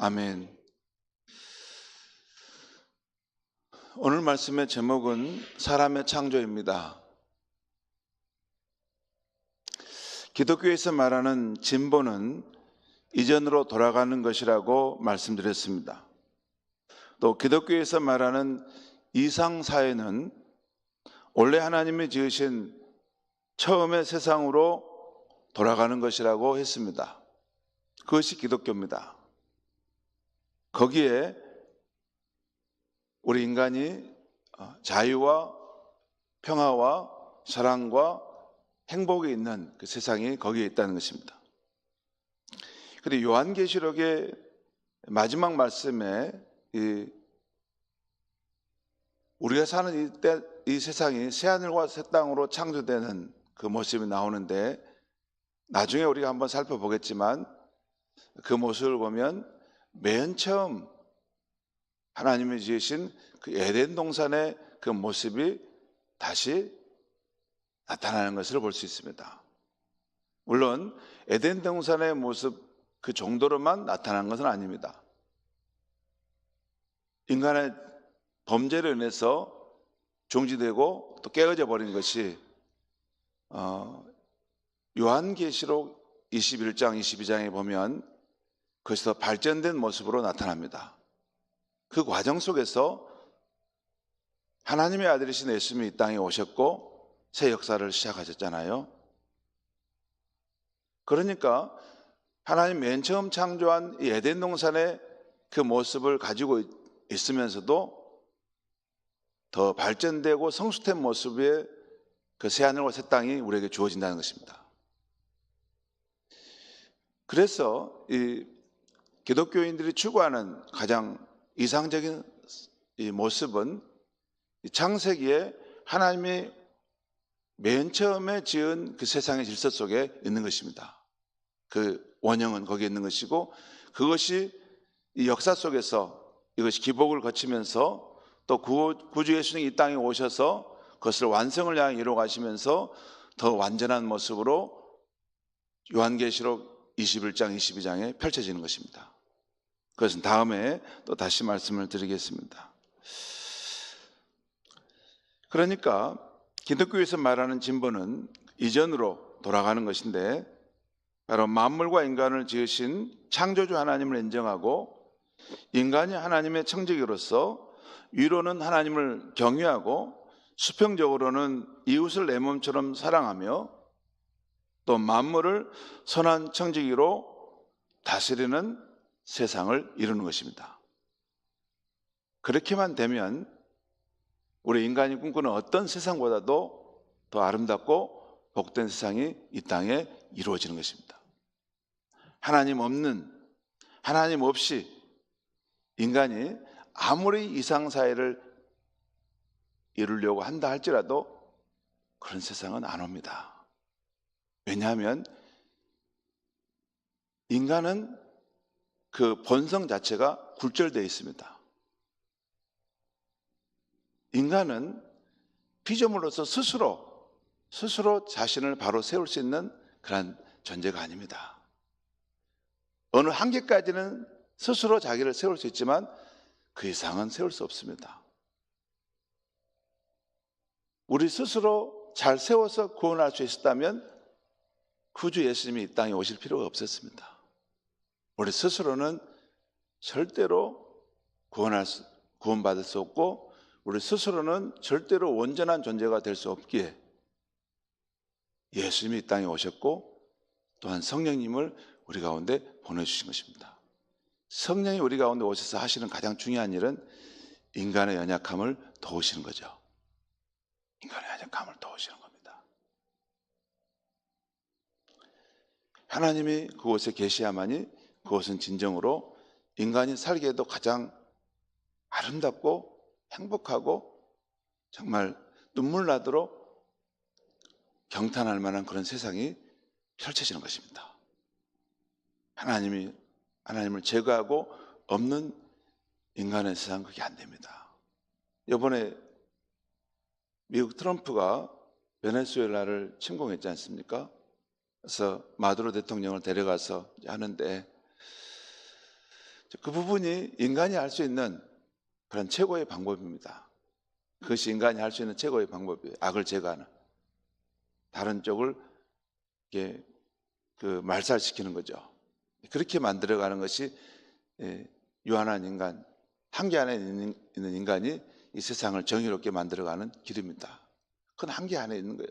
아멘. 오늘 말씀의 제목은 사람의 창조입니다. 기독교에서 말하는 진보는 이전으로 돌아가는 것이라고 말씀드렸습니다. 또 기독교에서 말하는 이상사회는 원래 하나님이 지으신 처음의 세상으로 돌아가는 것이라고 했습니다. 그것이 기독교입니다. 거기에 우리 인간이 자유와 평화와 사랑과 행복이 있는 그 세상이 거기에 있다는 것입니다. 그런데 요한계시록의 마지막 말씀에 우리가 사는 이 세상이 새하늘과 새 땅으로 창조되는 그 모습이 나오는데, 나중에 우리가 한번 살펴보겠지만 그 모습을 보면 맨 처음 하나님이 지으신 그 에덴 동산의 그 모습이 다시 나타나는 것을 볼 수 있습니다. 물론 에덴 동산의 모습 그 정도로만 나타난 것은 아닙니다. 인간의 범죄로 인해서 중지되고 또 깨어져 버린 것이 요한계시록 21장 22장에 보면 그것이 더 발전된 모습으로 나타납니다. 그 과정 속에서 하나님의 아들이신 예수님이 이 땅에 오셨고 새 역사를 시작하셨잖아요. 그러니까 하나님 맨 처음 창조한 이 에덴 동산의 그 모습을 가지고 있으면서도 더 발전되고 성숙된 모습의 그 새하늘과 새 땅이 우리에게 주어진다는 것입니다. 그래서 이 기독교인들이 추구하는 가장 이상적인 이 모습은 창세기에 하나님이 맨 처음에 지은 그 세상의 질서 속에 있는 것입니다. 그 원형은 거기에 있는 것이고, 그것이 이 역사 속에서 이것이 기복을 거치면서 또 구주 예수님이 이 땅에 오셔서 그것을 완성을 향해 이루어가시면서 더 완전한 모습으로 요한계시록 21장 22장에 펼쳐지는 것입니다. 그것은 다음에 또 다시 말씀을 드리겠습니다. 그러니까 기독교에서 말하는 진보는 이전으로 돌아가는 것인데, 바로 만물과 인간을 지으신 창조주 하나님을 인정하고 인간이 하나님의 청지기로서 위로는 하나님을 경외하고 수평적으로는 이웃을 내 몸처럼 사랑하며 또 만물을 선한 청지기로 다스리는 세상을 이루는 것입니다. 그렇게만 되면 우리 인간이 꿈꾸는 어떤 세상보다도 더 아름답고 복된 세상이 이 땅에 이루어지는 것입니다. 하나님 없이 인간이 아무리 이상사회를 이루려고 한다 할지라도 그런 세상은 안 옵니다. 왜냐하면 인간은 그 본성 자체가 굴절되어 있습니다. 인간은 피조물로서 스스로 자신을 바로 세울 수 있는 그런 존재가 아닙니다. 어느 한계까지는 스스로 자기를 세울 수 있지만 그 이상은 세울 수 없습니다. 우리 스스로 잘 세워서 구원할 수 있었다면 구주 예수님이 이 땅에 오실 필요가 없었습니다. 우리 스스로는 절대로 구원받을 수 없고 우리 스스로는 절대로 온전한 존재가 될 수 없기에 예수님이 이 땅에 오셨고 또한 성령님을 우리 가운데 보내주신 것입니다. 성령이 우리 가운데 오셔서 하시는 가장 중요한 일은 인간의 연약함을 도우시는 거죠. 인간의 연약함을 도우시는 겁니다. 하나님이 그곳에 계셔야만이 그곳은 진정으로 인간이 살기에도 가장 아름답고 행복하고 정말 눈물 나도록 경탄할 만한 그런 세상이 펼쳐지는 것입니다. 하나님을 제거하고 없는 인간의 세상, 그게 안 됩니다. 이번에 미국 트럼프가 베네수엘라를 침공했지 않습니까? 그래서 마두로 대통령을 데려가서 하는데 그 부분이 인간이 할 수 있는 그런 최고의 방법입니다. 그것이 인간이 할 수 있는 최고의 방법이에요. 악을 제거하는. 다른 쪽을 이렇게 말살시키는 거죠. 그렇게 만들어가는 것이 유한한 인간, 한계 안에 있는 인간이 이 세상을 정의롭게 만들어가는 길입니다. 그건 한계 안에 있는 거예요.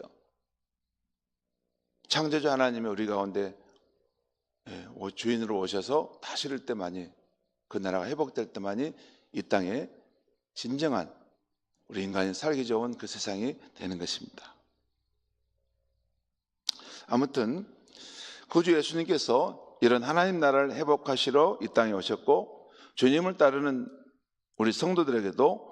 창조주 하나님이 우리 가운데 주인으로 오셔서 다스릴 때만이, 그 나라가 회복될 때만이 이 땅에 진정한 우리 인간이 살기 좋은 그 세상이 되는 것입니다. 아무튼 구주 예수님께서 이런 하나님 나라를 회복하시러 이 땅에 오셨고, 주님을 따르는 우리 성도들에게도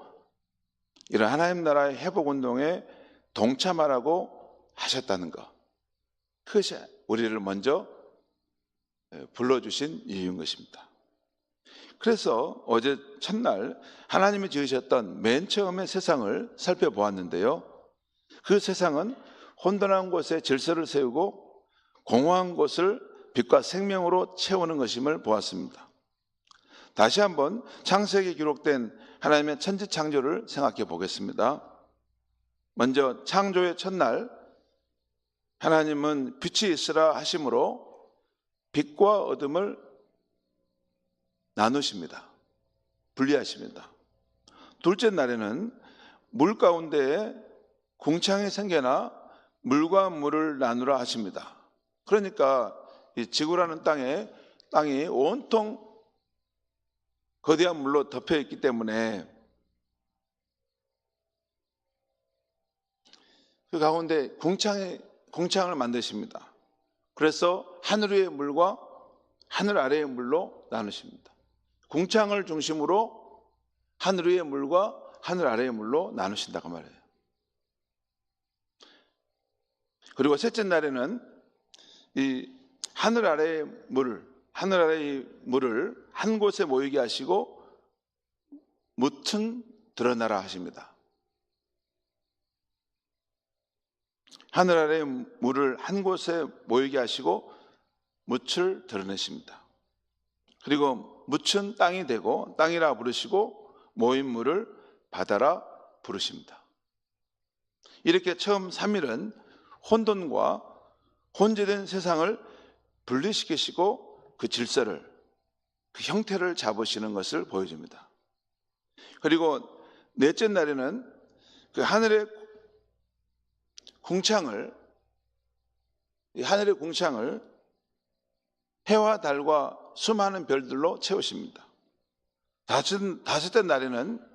이런 하나님 나라의 회복 운동에 동참하라고 하셨다는 것, 그것이 우리를 먼저 불러주신 이유인 것입니다. 그래서 어제 첫날 하나님이 지으셨던 맨 처음의 세상을 살펴보았는데요, 그 세상은 혼돈한 곳에 질서를 세우고 공허한 곳을 빛과 생명으로 채우는 것임을 보았습니다. 다시 한번 창세기에 기록된 하나님의 천지 창조를 생각해 보겠습니다. 먼저 창조의 첫날 하나님은 빛이 있으라 하심으로 빛과 어둠을 나누십니다. 분리하십니다. 둘째 날에는 물 가운데에 궁창이 생겨나 물과 물을 나누라 하십니다. 그러니까 이 지구라는 땅이 온통 거대한 물로 덮여 있기 때문에 그 가운데 궁창을 만드십니다. 그래서 하늘 위의 물과 하늘 아래의 물로 나누십니다. 궁창을 중심으로 하늘 위의 물과 하늘 아래의 물로 나누신다고 말해요. 그리고 셋째 날에는 이 하늘 아래의 물을 한 곳에 모이게 하시고 무튼 드러나라 하십니다. 하늘 아래의 물을 한 곳에 모이게 하시고 묻을 드러내십니다. 그리고 묻은 땅이 되고 땅이라 부르시고 모인 물을 바다라 부르십니다. 이렇게 처음 3일은 혼돈과 혼재된 세상을 분리시키시고 그 질서를, 그 형태를 잡으시는 것을 보여줍니다. 그리고 넷째 날에는 그 하늘의 궁창을 해와 달과 수많은 별들로 채우십니다. 다섯째 날에는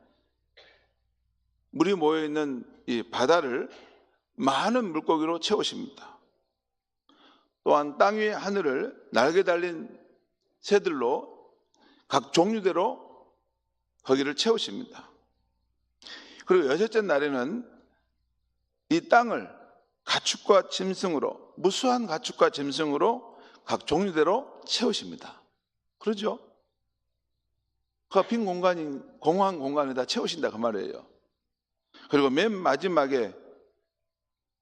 물이 모여있는 이 바다를 많은 물고기로 채우십니다. 또한 땅 위의 하늘을 날개 달린 새들로 각 종류대로 거기를 채우십니다. 그리고 여섯째 날에는 이 땅을 가축과 짐승으로, 무수한 가축과 짐승으로 각 종류대로 채우십니다. 그러죠? 그 빈 공간이, 공허한 공간에다 채우신다 그 말이에요. 그리고 맨 마지막에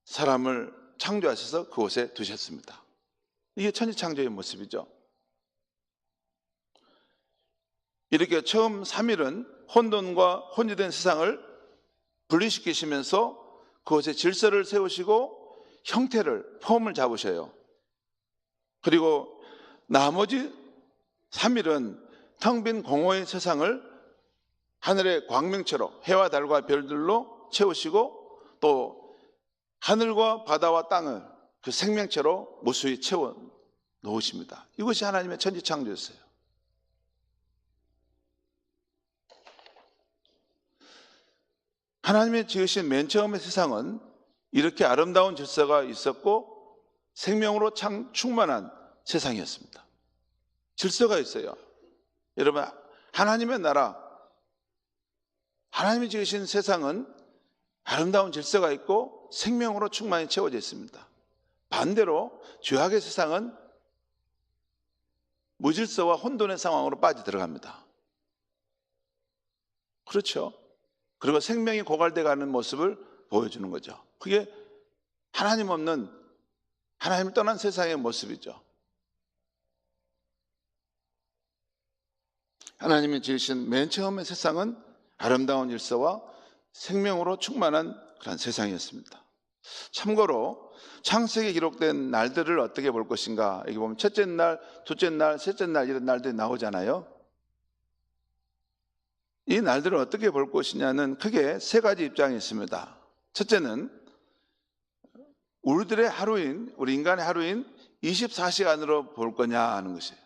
사람을 창조하셔서 그곳에 두셨습니다. 이게 천지창조의 모습이죠. 이렇게 처음 3일은 혼돈과 혼재된 세상을 분리시키시면서 그곳에 질서를 세우시고 형태를, 폼을 잡으셔요. 그리고 나머지 3일은 텅 빈 공허의 세상을 하늘의 광명처럼 해와 달과 별들로 채우시고 또 하늘과 바다와 땅을 그 생명체로 무수히 채워 놓으십니다. 이것이 하나님의 천지창조였어요. 하나님의 지으신 맨 처음의 세상은 이렇게 아름다운 질서가 있었고 생명으로 충만한 세상이었습니다. 질서가 있어요. 여러분, 하나님의 나라, 하나님이 지으신 세상은 아름다운 질서가 있고 생명으로 충만히 채워져 있습니다. 반대로 죄악의 세상은 무질서와 혼돈의 상황으로 빠져들어갑니다. 그렇죠? 그리고 생명이 고갈돼 가는 모습을 보여주는 거죠. 그게 하나님 없는, 하나님을 떠난 세상의 모습이죠. 하나님이 지으신 맨 처음의 세상은 아름다운 일서와 생명으로 충만한 그런 세상이었습니다. 참고로 창세기에 기록된 날들을 어떻게 볼 것인가, 여기 보면 첫째 날, 둘째 날, 셋째 날 이런 날들이 나오잖아요. 이 날들을 어떻게 볼 것이냐는 크게 세 가지 입장이 있습니다. 첫째는 우리들의 하루인, 우리 인간의 하루인 24시간으로 볼 거냐 하는 것이에요.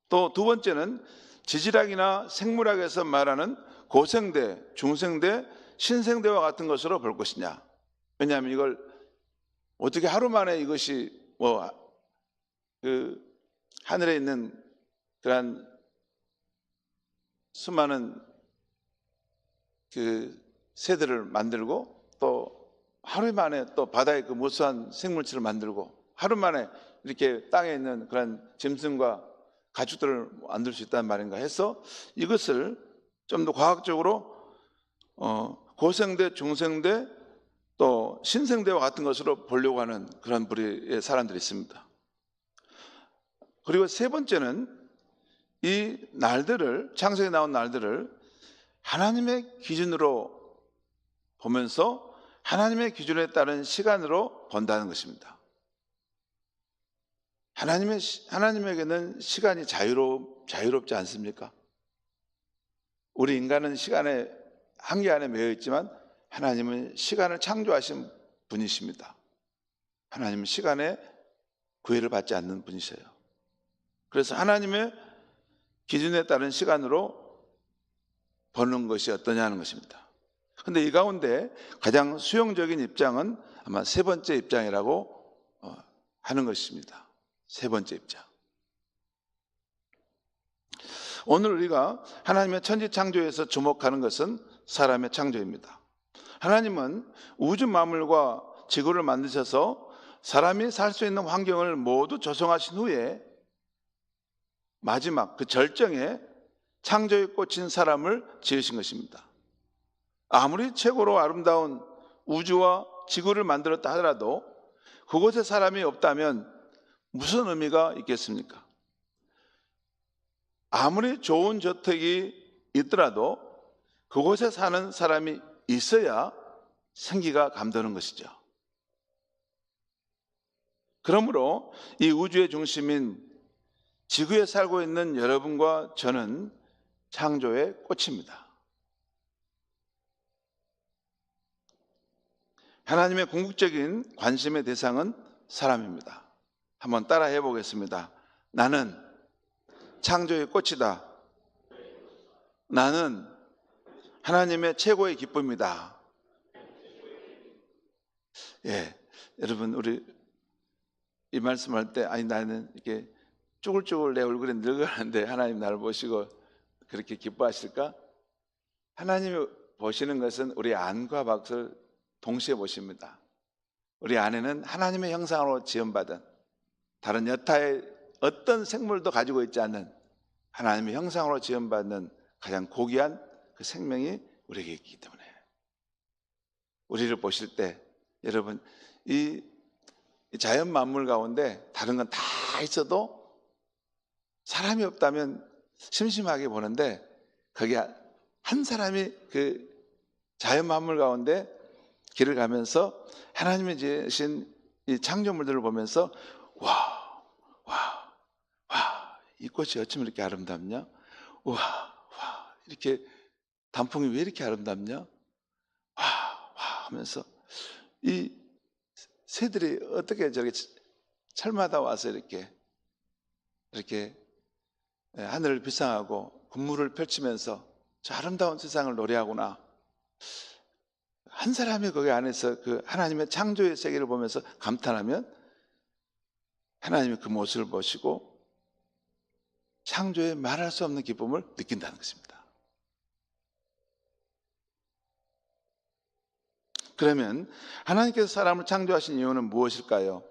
또 두 번째는 지질학이나 생물학에서 말하는 고생대, 중생대, 신생대와 같은 것으로 볼 것이냐. 왜냐하면 이걸 어떻게 하루 만에 이것이 하늘에 있는 그러한 수많은 새들을 만들고 또 하루 만에 또 바다의 그 무수한 생물체를 만들고 하루 만에 이렇게 땅에 있는 그런 짐승과 가축들을 만들 수 있다는 말인가 해서 이것을 좀 더 과학적으로 고생대, 중생대, 또 신생대와 같은 것으로 보려고 하는 그런 부류의 사람들이 있습니다. 그리고 세 번째는 이 날들을, 창세기에 나온 날들을 하나님의 기준으로 보면서 하나님의 기준에 따른 시간으로 본다는 것입니다. 하나님에게는 시간이 자유롭지 않습니까? 우리 인간은 시간의 한계 안에 매여 있지만 하나님은 시간을 창조하신 분이십니다. 하나님은 시간에 구애를 받지 않는 분이세요. 그래서 하나님의 기준에 따른 시간으로 보는 것이 어떠냐는 것입니다. 그런데 이 가운데 가장 수용적인 입장은 아마 세 번째 입장이라고 하는 것입니다. 세 번째 입장. 오늘 우리가 하나님의 천지 창조에서 주목하는 것은 사람의 창조입니다. 하나님은 우주 만물과 지구를 만드셔서 사람이 살 수 있는 환경을 모두 조성하신 후에 마지막 그 절정에 창조에 꽂힌 사람을 지으신 것입니다. 아무리 최고로 아름다운 우주와 지구를 만들었다 하더라도 그곳에 사람이 없다면 무슨 의미가 있겠습니까? 아무리 좋은 저택이 있더라도 그곳에 사는 사람이 있어야 생기가 감도는 것이죠. 그러므로 이 우주의 중심인 지구에 살고 있는 여러분과 저는 창조의 꽃입니다. 하나님의 궁극적인 관심의 대상은 사람입니다. 한번 따라해 보겠습니다. 나는 창조의 꽃이다. 나는 하나님의 최고의 기쁨이다. 예, 여러분 우리 이 말씀할 때 아니 나는 이렇게 쭈글쭈글 내 얼굴이 늙어가는데 하나님 나를 보시고 그렇게 기뻐하실까? 하나님이 보시는 것은 우리 안과 밖을 동시에 보십니다. 우리 안에는 하나님의 형상으로 지음받은 다른 여타의 어떤 생물도 가지고 있지 않는 하나님의 형상으로 지음받는 가장 고귀한 그 생명이 우리에게 있기 때문에 우리를 보실 때 여러분 이 자연 만물 가운데 다른 건 다 있어도 사람이 없다면 심심하게 보는데 거기 한 사람이 그 자연 만물 가운데 길을 가면서 하나님이 지으신 이 창조물들을 보면서 와, 이 꽃이 어쩜 이렇게 아름답냐? 와, 이렇게 단풍이 왜 이렇게 아름답냐? 와 하면서 이 새들이 어떻게 저렇게 철마다 와서 이렇게 하늘을 비상하고 군무를 펼치면서 저 아름다운 세상을 노래하구나. 한 사람이 거기 안에서 그 하나님의 창조의 세계를 보면서 감탄하면 하나님이 그 모습을 보시고 창조에 말할 수 없는 기쁨을 느낀다는 것입니다. 그러면 하나님께서 사람을 창조하신 이유는 무엇일까요?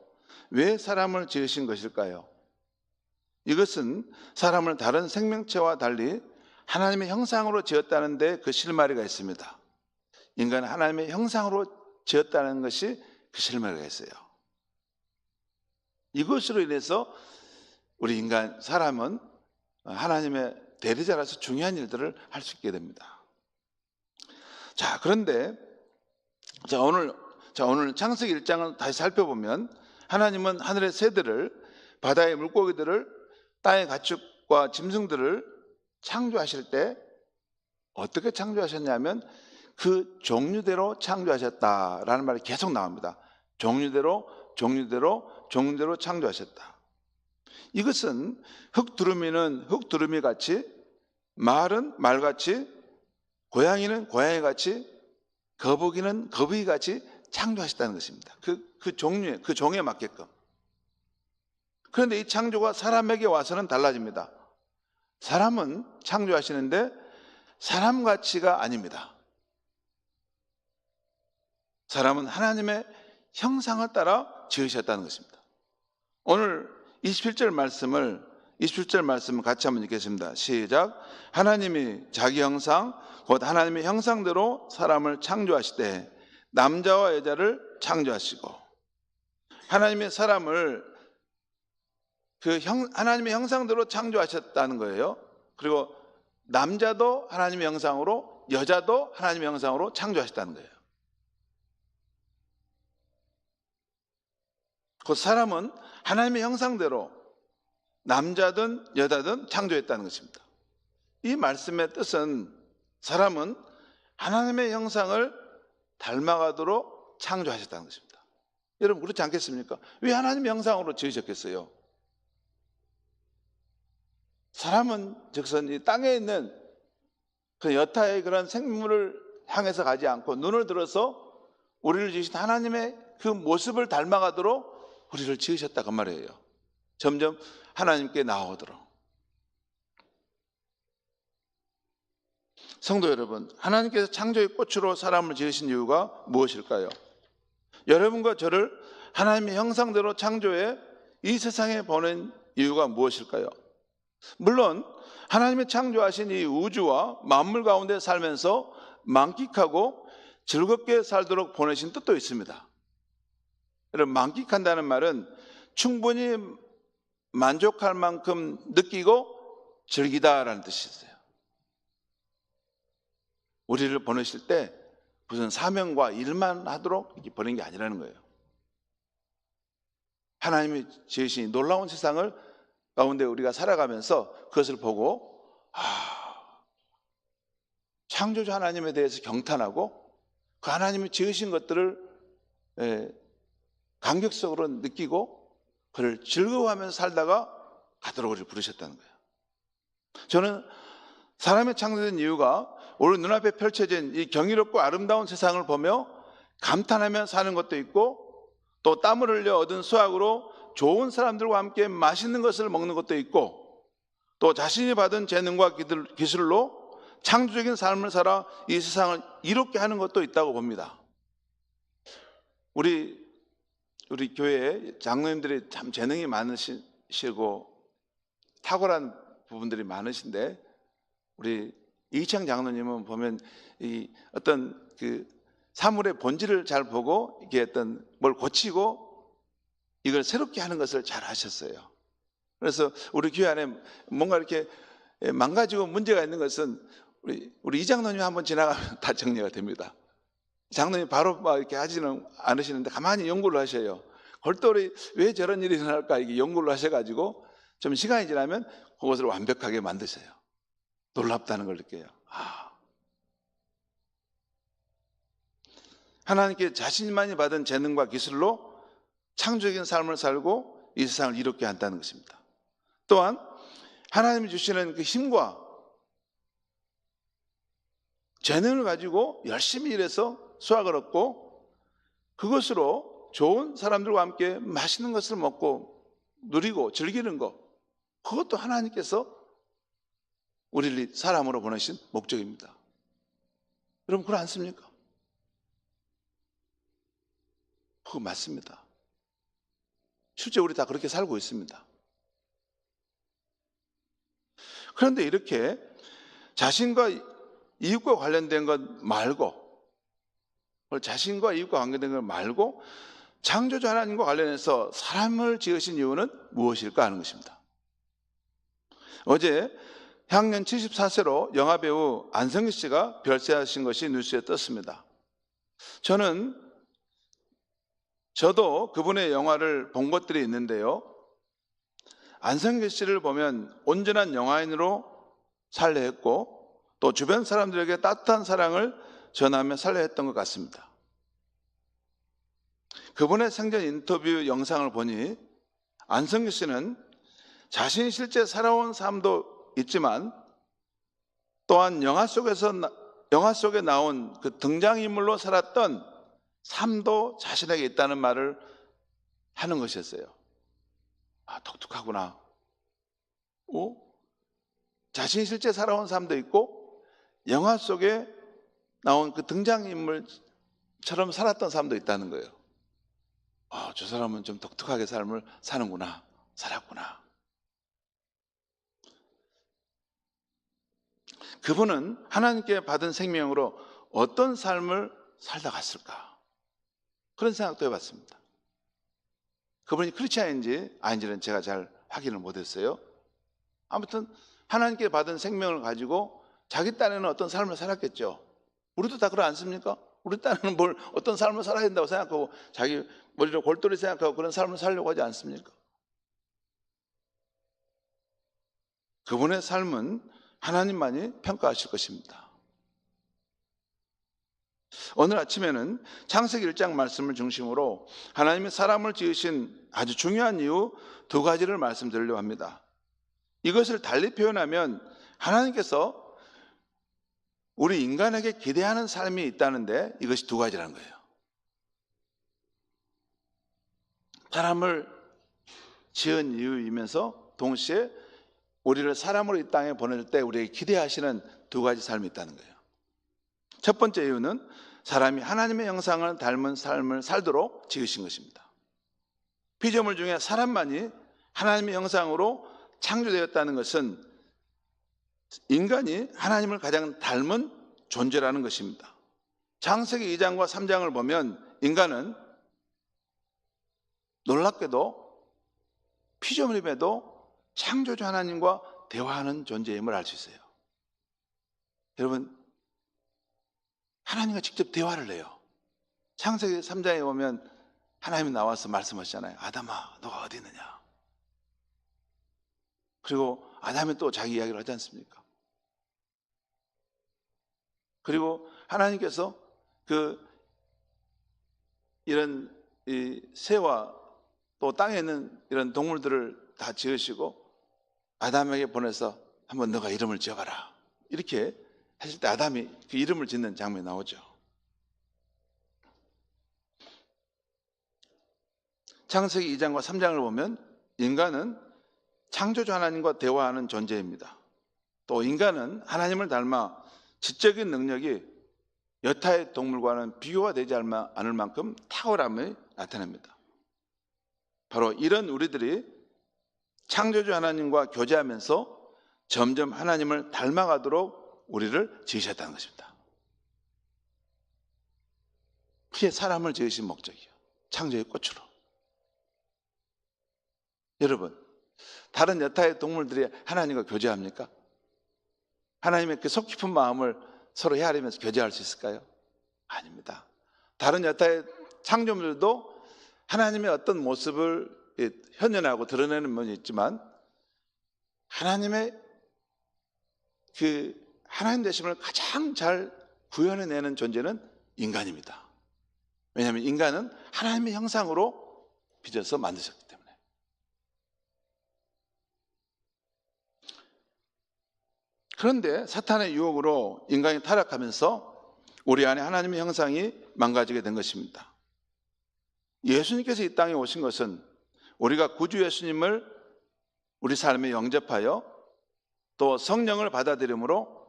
왜 사람을 지으신 것일까요? 이것은 사람을 다른 생명체와 달리 하나님의 형상으로 지었다는 데 그 실마리가 있습니다. 인간은 하나님의 형상으로 지었다는 것이 그 실마리가 있어요. 이것으로 인해서 우리 사람은 하나님의 대리자라서 중요한 일들을 할 수 있게 됩니다. 자, 그런데 오늘 창세기 1장을 다시 살펴보면 하나님은 하늘의 새들을, 바다의 물고기들을, 땅의 가축과 짐승들을 창조하실 때 어떻게 창조하셨냐면 그 종류대로 창조하셨다라는 말이 계속 나옵니다. 종류대로 창조하셨다. 이것은 흙두루미는 흙두루미같이, 말은 말같이, 고양이는 고양이같이, 거북이는 거북이같이 창조하셨다는 것입니다. 그 종에 맞게끔. 그런데 이 창조가 사람에게 와서는 달라집니다. 사람은 창조하시는데 사람같이가 아닙니다. 사람은 하나님의 형상을 따라 지으셨다는 것입니다. 오늘 27절 말씀을 같이 한번 읽겠습니다. 시작. 하나님이 자기 형상 곧 하나님의 형상대로 사람을 창조하시되 남자와 여자를 창조하시고, 하나님의 사람을 하나님의 형상대로 창조하셨다는 거예요. 그리고 남자도 하나님의 형상으로, 여자도 하나님의 형상으로 창조하셨다는 거예요. 그 사람은 하나님의 형상대로 남자든 여자든 창조했다는 것입니다. 이 말씀의 뜻은 사람은 하나님의 형상을 닮아가도록 창조하셨다는 것입니다. 여러분 그렇지 않겠습니까? 왜 하나님의 형상으로 지으셨겠어요? 사람은 즉선 이 땅에 있는 그 여타의 그런 생물을 향해서 가지 않고 눈을 들어서 우리를 지으신 하나님의 그 모습을 닮아가도록 우리를 지으셨다 그 말이에요. 점점 하나님께 나아오도록. 성도 여러분, 하나님께서 창조의 꽃으로 사람을 지으신 이유가 무엇일까요? 여러분과 저를 하나님의 형상대로 창조해 이 세상에 보낸 이유가 무엇일까요? 물론 하나님이 창조하신 이 우주와 만물 가운데 살면서 만끽하고 즐겁게 살도록 보내신 뜻도 있습니다. 여러분, 만끽한다는 말은 충분히 만족할 만큼 느끼고 즐기다라는 뜻이 있어요. 우리를 보내실 때 무슨 사명과 일만 하도록 이렇게 보낸 게 아니라는 거예요. 하나님이 지으신 놀라운 세상을 가운데 우리가 살아가면서 그것을 보고 창조주 하나님에 대해서 경탄하고 그 하나님이 지으신 것들을 감격적으로 느끼고 그를 즐거워하면서 살다가 가도록 우리를 부르셨다는 거예요. 저는 사람이 창조된 이유가 우리 눈앞에 펼쳐진 이 경이롭고 아름다운 세상을 보며 감탄하며 사는 것도 있고, 또 땀을 흘려 얻은 수확으로 좋은 사람들과 함께 맛있는 것을 먹는 것도 있고, 또 자신이 받은 재능과 기술로 창조적인 삶을 살아 이 세상을 이롭게 하는 것도 있다고 봅니다. 우리 교회에 장로님들이 참 재능이 많으시고 탁월한 부분들이 많으신데, 우리 이창 장로님은 보면 이 어떤 그 사물의 본질을 잘 보고 이게 어떤 뭘 고치고 이걸 새롭게 하는 것을 잘 하셨어요. 그래서 우리 교회 안에 뭔가 이렇게 망가지고 문제가 있는 것은 우리 이 장로님 한번 지나가면 다 정리가 됩니다. 장로님 바로 막 이렇게 하지는 않으시는데 가만히 연구를 하셔요. 골똘히 왜 저런 일이 일어날까 이게 연구를 하셔가지고 좀 시간이 지나면 그것을 완벽하게 만드세요. 놀랍다는 걸 느껴요. 하나님께 자신만이 받은 재능과 기술로 창조적인 삶을 살고 이 세상을 이롭게 한다는 것입니다. 또한 하나님이 주시는 그 힘과 재능을 가지고 열심히 일해서 수확을 얻고 그것으로 좋은 사람들과 함께 맛있는 것을 먹고 누리고 즐기는 것, 그것도 하나님께서 우리를 사람으로 보내신 목적입니다. 여러분 그렇지 않습니까? 그거 맞습니다. 실제 우리 다 그렇게 살고 있습니다. 그런데 이렇게 자신과 이웃과 관련된 것 말고, 자신과 이웃과 관계된 것 말고 창조주 하나님과 관련해서 사람을 지으신 이유는 무엇일까 하는 것입니다. 어제 향년 74세로 영화배우 안성기 씨가 별세하신 것이 뉴스에 떴습니다. 저도 그분의 영화를 본 것들이 있는데요. 안성기 씨를 보면 온전한 영화인으로 살려 했고 또 주변 사람들에게 따뜻한 사랑을 전하며 살려 했던 것 같습니다. 그분의 생전 인터뷰 영상을 보니 안성기 씨는 자신이 실제 살아온 삶도 있지만 또한 영화 속에 나온 그 등장인물로 살았던 삶도 자신에게 있다는 말을 하는 것이었어요. 아, 독특하구나. 자신이 실제 살아온 삶도 있고 영화 속에 나온 그 등장인물처럼 살았던 삶도 있다는 거예요. 아, 저 사람은 좀 독특하게 삶을 사는구나, 살았구나. 그분은 하나님께 받은 생명으로 어떤 삶을 살다 갔을까? 그런 생각도 해봤습니다. 그분이 크리스찬인지 아닌지는 제가 잘 확인을 못했어요. 아무튼 하나님께 받은 생명을 가지고 자기 딴에는 어떤 삶을 살았겠죠. 우리도 다 그러지 않습니까? 우리 딴에는 어떤 삶을 살아야 된다고 생각하고 자기 머리로 골똘히 생각하고 그런 삶을 살려고 하지 않습니까? 그분의 삶은 하나님만이 평가하실 것입니다. 오늘 아침에는 창세기 1장 말씀을 중심으로 하나님이 사람을 지으신 아주 중요한 이유 2가지를 말씀드리려고 합니다. 이것을 달리 표현하면 하나님께서 우리 인간에게 기대하는 삶이 있다는데 이것이 2가지라는 거예요. 사람을 지은 이유이면서 동시에 우리를 사람으로 이 땅에 보낼 때 우리에게 기대하시는 2가지 삶이 있다는 거예요. 첫 번째 이유는 사람이 하나님의 형상을 닮은 삶을 살도록 지으신 것입니다. 피조물 중에 사람만이 하나님의 형상으로 창조되었다는 것은 인간이 하나님을 가장 닮은 존재라는 것입니다. 창세기 2장과 3장을 보면 인간은 놀랍게도 피조물임에도 창조주 하나님과 대화하는 존재임을 알 수 있어요. 여러분, 하나님과 직접 대화를 해요. 창세기 3장에 보면 하나님이 나와서 말씀하시잖아요. 아담아, 너가 어디 있느냐? 그리고 아담이 또 자기 이야기를 하지 않습니까? 그리고 하나님께서 이런 이 새와 또 땅에 있는 이런 동물들을 다 지으시고 아담에게 보내서 한번 너가 이름을 지어봐라. 이렇게 했을 때 아담이 그 이름을 짓는 장면이 나오죠. 창세기 2장과 3장을 보면 인간은 창조주 하나님과 대화하는 존재입니다. 또 인간은 하나님을 닮아 지적인 능력이 여타의 동물과는 비교가 되지 않을 만큼 탁월함을 나타냅니다. 바로 이런 우리들이 창조주 하나님과 교제하면서 점점 하나님을 닮아가도록 우리를 지으셨다는 것입니다. 그게 사람을 지으신 목적이에요. 창조의 꽃으로. 여러분, 다른 여타의 동물들이 하나님과 교제합니까? 하나님의 그 속 깊은 마음을 서로 헤아리면서 교제할 수 있을까요? 아닙니다. 다른 여타의 창조물들도 하나님의 어떤 모습을 현현하고 드러내는 면이 있지만 하나님의 그 하나님 되심을 가장 잘 구현해내는 존재는 인간입니다. 왜냐하면 인간은 하나님의 형상으로 빚어서 만드셨기 때문에. 그런데 사탄의 유혹으로 인간이 타락하면서 우리 안에 하나님의 형상이 망가지게 된 것입니다. 예수님께서 이 땅에 오신 것은 우리가 구주 예수님을 우리 삶에 영접하여 또 성령을 받아들임으로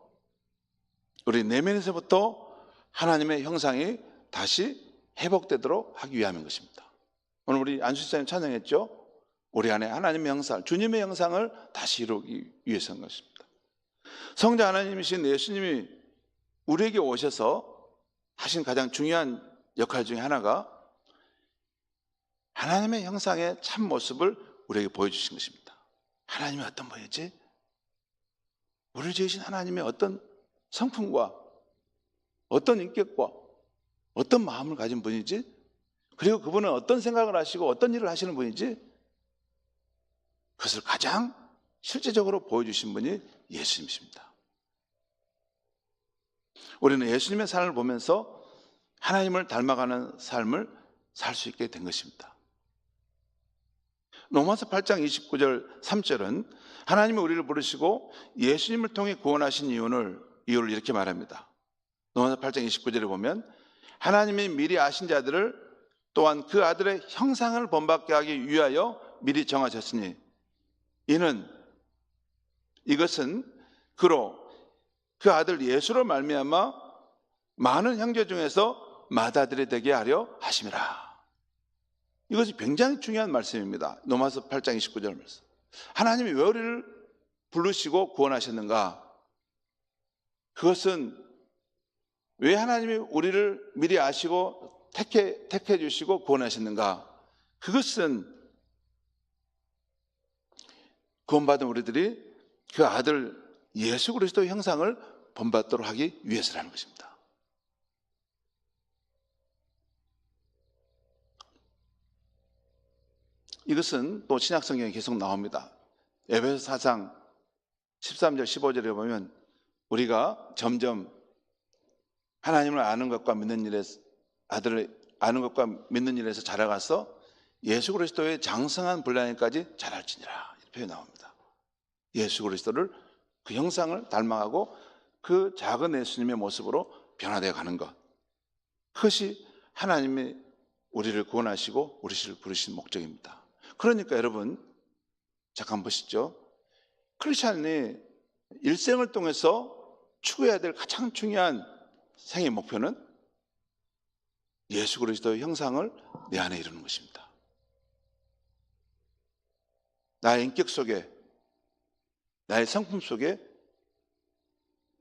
우리 내면에서부터 하나님의 형상이 다시 회복되도록 하기 위함인 것입니다. 오늘 우리 안수사님 찬양했죠? 우리 안에 하나님의 형상, 주님의 형상을 다시 이루기 위해서인 것입니다. 성자 하나님이신 예수님이 우리에게 오셔서 하신 가장 중요한 역할 중에 하나가 하나님의 형상의 참 모습을 우리에게 보여주신 것입니다. 하나님이 어떤 분이지? 우리를 지으신 하나님의 어떤 성품과 어떤 인격과 어떤 마음을 가진 분이지? 그리고 그분은 어떤 생각을 하시고 어떤 일을 하시는 분이지? 그것을 가장 실제적으로 보여주신 분이 예수님이십니다. 우리는 예수님의 삶을 보면서 하나님을 닮아가는 삶을 살 수 있게 된 것입니다. 로마서 8장 29절 3절은 하나님이 우리를 부르시고 예수님을 통해 구원하신 이유를 이렇게 말합니다. 로마서 8장 29절에 보면 하나님이 미리 아신 자들을 또한 그 아들의 형상을 본받게 하기 위하여 미리 정하셨으니 이것은 그로 그 아들 예수로 말미암아 많은 형제 중에서 맏아들이 되게 하려 하심이라. 이것이 굉장히 중요한 말씀입니다. 로마서 8장 29절 말씀. 하나님이 왜 우리를 부르시고 구원하셨는가? 그것은 왜 하나님이 우리를 미리 아시고 택해 주시고 구원하셨는가? 그것은 구원받은 우리들이 그 아들 예수 그리스도의 형상을 본받도록 하기 위해서라는 것입니다. 이것은 또 신약 성경에 계속 나옵니다. 에베소 4장 13절 15절에 보면 우리가 점점 하나님을 아는 것과 믿는 일에서 아들을 아는 것과 믿는 일에서 자라가서 예수 그리스도의 장성한 분량에까지 자랄지니라 이렇게 표현 나옵니다. 예수 그리스도를 그 형상을 닮아가고 그 작은 예수님의 모습으로 변화되어 가는 것, 그것이 하나님이 우리를 구원하시고 우리를 부르신 목적입니다. 그러니까 여러분 잠깐 보시죠. 크리스찬이 일생을 통해서 추구해야 될 가장 중요한 생애 목표는 예수 그리스도의 형상을 내 안에 이루는 것입니다. 나의 인격 속에, 나의 성품 속에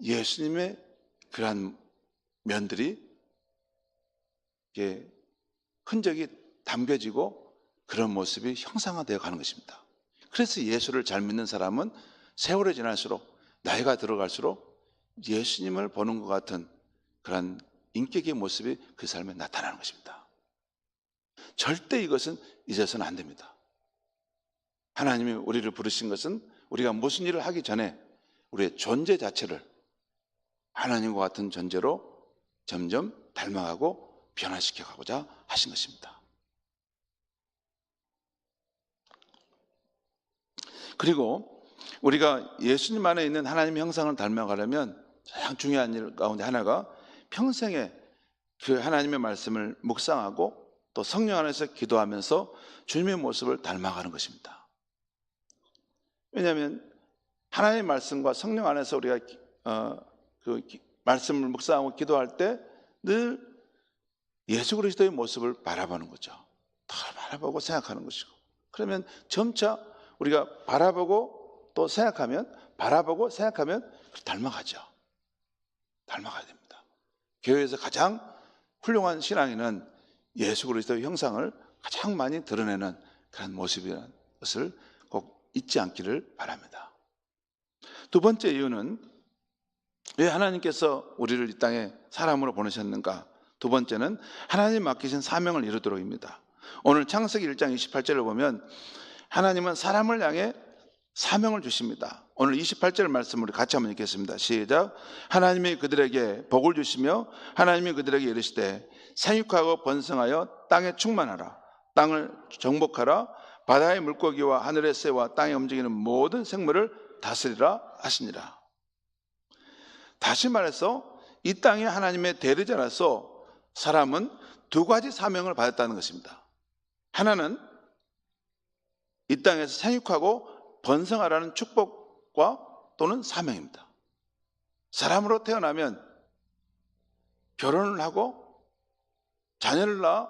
예수님의 그러한 면들이 흔적이 담겨지고 그런 모습이 형상화되어 가는 것입니다. 그래서 예수를 잘 믿는 사람은 세월이 지날수록 나이가 들어갈수록 예수님을 보는 것 같은 그런 인격의 모습이 그 삶에 나타나는 것입니다. 절대 이것은 잊어서는 안 됩니다. 하나님이 우리를 부르신 것은 우리가 무슨 일을 하기 전에 우리의 존재 자체를 하나님과 같은 존재로 점점 닮아가고 변화시켜 가고자 하신 것입니다. 그리고 우리가 예수님 안에 있는 하나님의 형상을 닮아가려면 가장 중요한 일 가운데 하나가 평생에 그 하나님의 말씀을 묵상하고 또 성령 안에서 기도하면서 주님의 모습을 닮아가는 것입니다. 왜냐하면 하나님의 말씀과 성령 안에서 우리가 그 말씀을 묵상하고 기도할 때 늘 예수 그리스도의 모습을 바라보는 거죠. 다 바라보고 생각하는 것이고, 그러면 점차 우리가 바라보고 또 생각하면 닮아가죠. 닮아가야 됩니다. 교회에서 가장 훌륭한 신앙인은 예수 그리스도의 형상을 가장 많이 드러내는 그런 모습이라는 것을 꼭 잊지 않기를 바랍니다. 두 번째 이유는 왜 하나님께서 우리를 이 땅에 사람으로 보내셨는가? 두 번째는 하나님 맡기신 사명을 이루도록입니다. 오늘 창세기 1장 28절을 보면 하나님은 사람을 향해 사명을 주십니다. 오늘 28절 말씀을 우리 같이 한번 읽겠습니다. 시작. 하나님이 그들에게 복을 주시며 하나님이 그들에게 이르시되 생육하고 번성하여 땅에 충만하라. 땅을 정복하라. 바다의 물고기와 하늘의 새와 땅에 움직이는 모든 생물을 다스리라 하시니라. 다시 말해서 이 땅에 하나님의 대리자라서 사람은 두 가지 사명을 받았다는 것입니다. 하나는 이 땅에서 생육하고 번성하라는 축복과 또는 사명입니다. 사람으로 태어나면 결혼을 하고 자녀를 낳아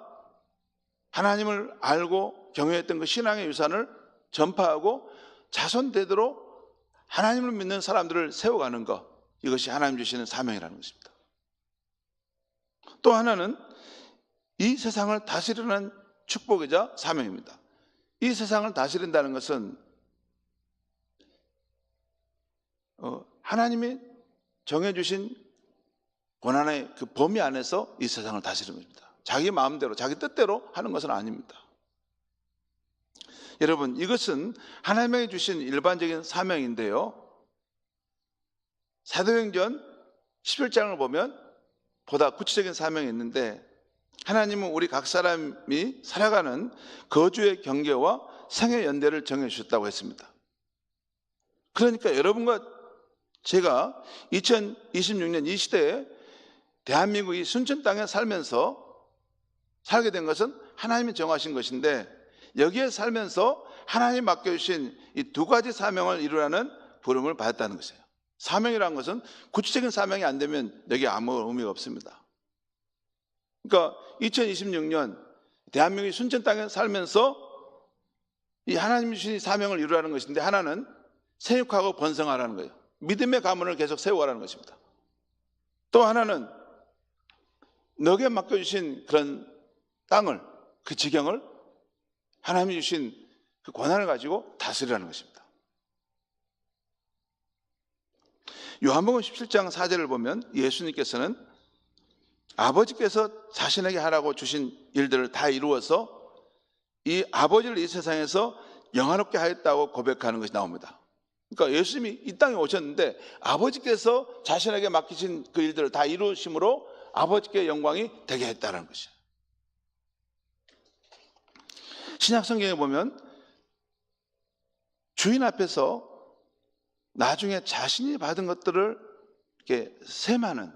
하나님을 알고 경외했던 그 신앙의 유산을 전파하고 자손 대대로 하나님을 믿는 사람들을 세워가는 것, 이것이 하나님 주시는 사명이라는 것입니다. 또 하나는 이 세상을 다스리는 축복이자 사명입니다. 이 세상을 다스린다는 것은 하나님이 정해주신 고난의 그 범위 안에서 이 세상을 다스리는 겁니다. 자기 마음대로, 자기 뜻대로 하는 것은 아닙니다. 여러분, 이것은 하나님이 주신 일반적인 사명인데요. 사도행전 11장을 보면 보다 구체적인 사명이 있는데, 하나님은 우리 각 사람이 살아가는 거주의 경계와 생의 연대를 정해 주셨다고 했습니다. 그러니까 여러분과 제가 2026년 이 시대에 대한민국 이 순천 땅에 살면서 살게 된 것은 하나님이 정하신 것인데, 여기에 살면서 하나님 맡겨주신 이 두 가지 사명을 이루라는 부름을 받았다는 것이에요. 사명이라는 것은 구체적인 사명이 안 되면 여기에 아무 의미가 없습니다. 그러니까 2026년 대한민국이 순천 땅에 살면서 이 하나님이 주신 사명을 이루라는 것인데, 하나는 생육하고 번성하라는 거예요. 믿음의 가문을 계속 세워가라는 것입니다. 또 하나는 너에게 맡겨주신 그런 땅을, 그 지경을 하나님이 주신 그 권한을 가지고 다스리라는 것입니다. 요한복음 17장 4절을 보면 예수님께서는 아버지께서 자신에게 하라고 주신 일들을 다 이루어서 이 아버지를 이 세상에서 영화롭게 하였다고 고백하는 것이 나옵니다. 그러니까 예수님이 이 땅에 오셨는데 아버지께서 자신에게 맡기신 그 일들을 다 이루심으로 아버지께 영광이 되게 했다는 것이에요. 신약 성경에 보면 주인 앞에서 나중에 자신이 받은 것들을 이렇게 셈하게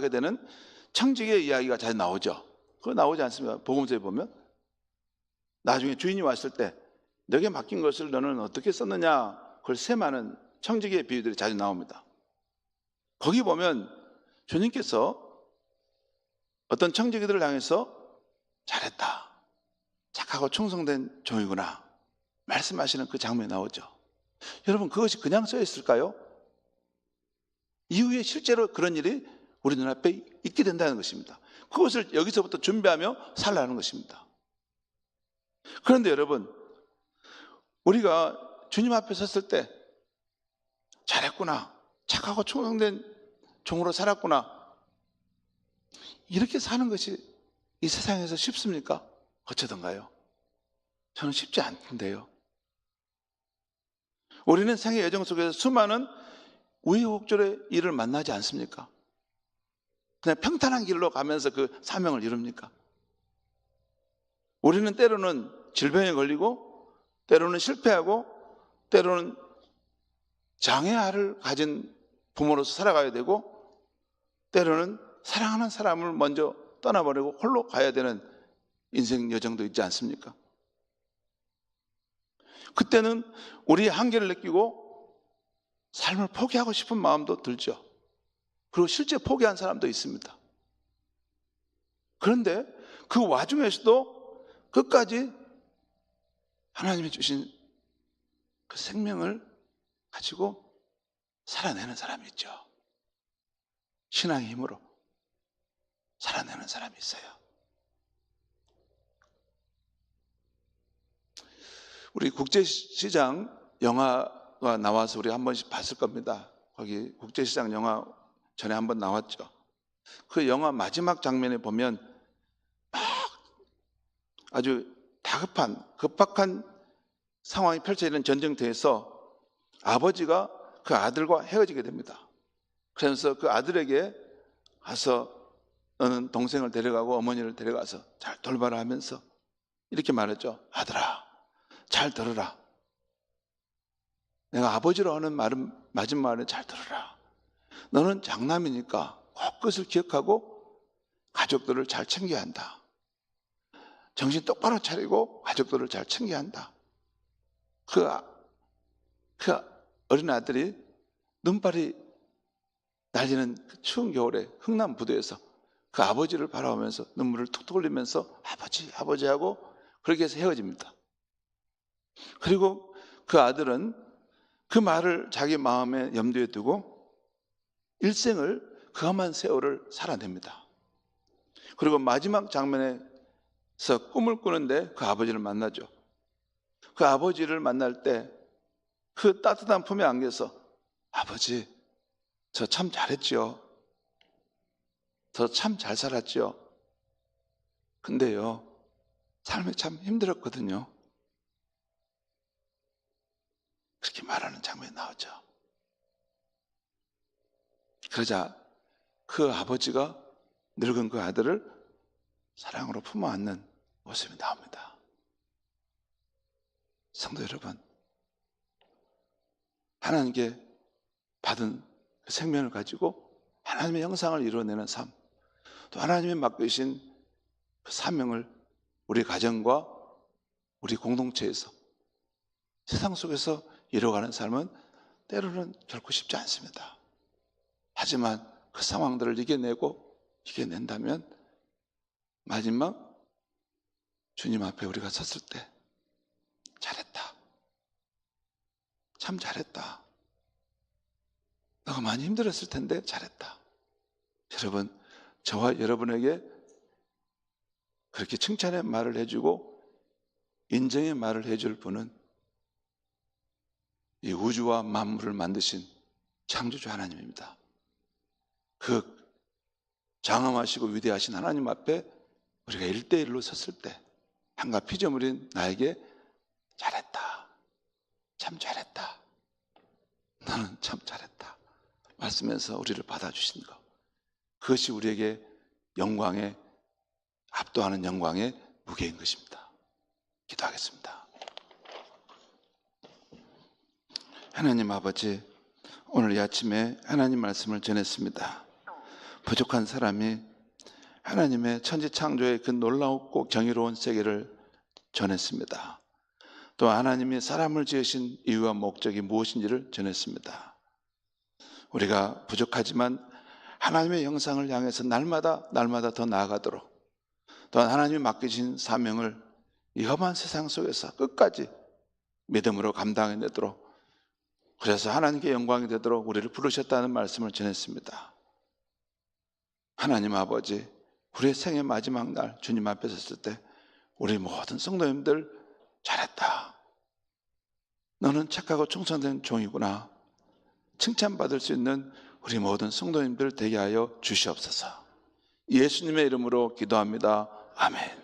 되는 청지기의 이야기가 잘 나오죠. 그거 나오지 않습니까? 복음서에 보면 나중에 주인이 왔을 때 너에게 맡긴 것을 너는 어떻게 썼느냐, 그걸 셈하는 청지기의 비유들이 자주 나옵니다. 거기 보면 주님께서 어떤 청지기들을 향해서 잘했다, 착하고 충성된 종이구나 말씀하시는 그 장면이 나오죠. 여러분, 그것이 그냥 써 있을까요? 이후에 실제로 그런 일이 우리 눈앞에 있게 된다는 것입니다. 그것을 여기서부터 준비하며 살라는 것입니다. 그런데 여러분, 우리가 주님 앞에 섰을 때 잘했구나, 착하고 충성된 종으로 살았구나, 이렇게 사는 것이 이 세상에서 쉽습니까? 어쩌던가요? 저는 쉽지 않던데요. 우리는 생의 여정 속에서 수많은 우여곡절의 일을 만나지 않습니까? 그냥 평탄한 길로 가면서 그 사명을 이룹니까? 우리는 때로는 질병에 걸리고, 때로는 실패하고, 때로는 장애아를 가진 부모로서 살아가야 되고, 때로는 사랑하는 사람을 먼저 떠나버리고 홀로 가야 되는 인생 여정도 있지 않습니까? 그때는 우리의 한계를 느끼고 삶을 포기하고 싶은 마음도 들죠. 그리고 실제 포기한 사람도 있습니다. 그런데 그 와중에서도 끝까지 하나님이 주신 그 생명을 가지고 살아내는 사람이 있죠. 신앙의 힘으로 살아내는 사람이 있어요. 우리 국제시장 영화가 나와서 우리 한 번씩 봤을 겁니다. 거기 국제시장 영화 전에 한 번 나왔죠. 그 영화 마지막 장면에 보면 막 아주 다급한, 급박한 상황이 펼쳐지는 전쟁터에서 아버지가 그 아들과 헤어지게 됩니다. 그래서 그 아들에게 가서 너는 동생을 데려가고 어머니를 데려가서 잘 돌봐라 하면서 이렇게 말했죠. 아들아, 잘 들어라. 내가 아버지로 하는 말은 마지막 말은 잘 들어라. 너는 장남이니까 꼭 그것을 기억하고 가족들을 잘 챙겨야 한다. 정신 똑바로 차리고 가족들을 잘 챙겨야 한다. 그 어린 아들이 눈발이 날리는 그 추운 겨울에 흥남 부두에서 그 아버지를 바라보면서 눈물을 툭툭 흘리면서 아버지, 아버지 하고 그렇게 해서 헤어집니다. 그리고 그 아들은 그 말을 자기 마음에 염두에 두고 일생을 그 험한 세월을 살아냅니다. 그리고 마지막 장면에서 꿈을 꾸는데 그 아버지를 만나죠. 그 아버지를 만날 때 그 따뜻한 품에 안겨서 아버지, 저 참 잘했지요. 저 참 잘 살았지요. 근데요, 삶이 참 힘들었거든요. 그렇게 말하는 장면이 나오죠. 그러자 그 아버지가 늙은 그 아들을 사랑으로 품어 안는 모습이 나옵니다. 성도 여러분, 하나님께 받은 그 생명을 가지고 하나님의 형상을 이루어내는 삶, 또 하나님이 맡기신 그 사명을 우리 가정과 우리 공동체에서, 세상 속에서 이뤄가는 삶은 때로는 결코 쉽지 않습니다. 하지만 그 상황들을 이겨낸다면 마지막 주님 앞에 우리가 섰을 때 잘했다, 참 잘했다, 너가 많이 힘들었을 텐데 잘했다. 여러분, 저와 여러분에게 그렇게 칭찬의 말을 해주고 인정의 말을 해줄 분은 이 우주와 만물을 만드신 창조주 하나님입니다. 그 장엄하시고 위대하신 하나님 앞에 우리가 1대1로 섰을 때 한가 피조물인 나에게 잘했다, 참 잘했다, 너는 참 잘했다 말씀에서 우리를 받아주신 것, 그것이 우리에게 영광에 압도하는 영광의 무게인 것입니다. 기도하겠습니다. 하나님 아버지, 오늘 이 아침에 하나님 말씀을 전했습니다. 부족한 사람이 하나님의 천지창조의 그 놀라웠고 경이로운 세계를 전했습니다. 또 하나님이 사람을 지으신 이유와 목적이 무엇인지를 전했습니다. 우리가 부족하지만 하나님의 형상을 향해서 날마다 더 나아가도록, 또한 하나님이 맡기신 사명을 이 험한 세상 속에서 끝까지 믿음으로 감당해내도록, 그래서 하나님께 영광이 되도록 우리를 부르셨다는 말씀을 전했습니다. 하나님 아버지, 우리의 생의 마지막 날 주님 앞에 섰을 때 우리 모든 성도님들 잘했다, 너는 착하고 충성된 종이구나, 칭찬받을 수 있는 우리 모든 성도님들 되게 하여 주시옵소서. 예수님의 이름으로 기도합니다. 아멘.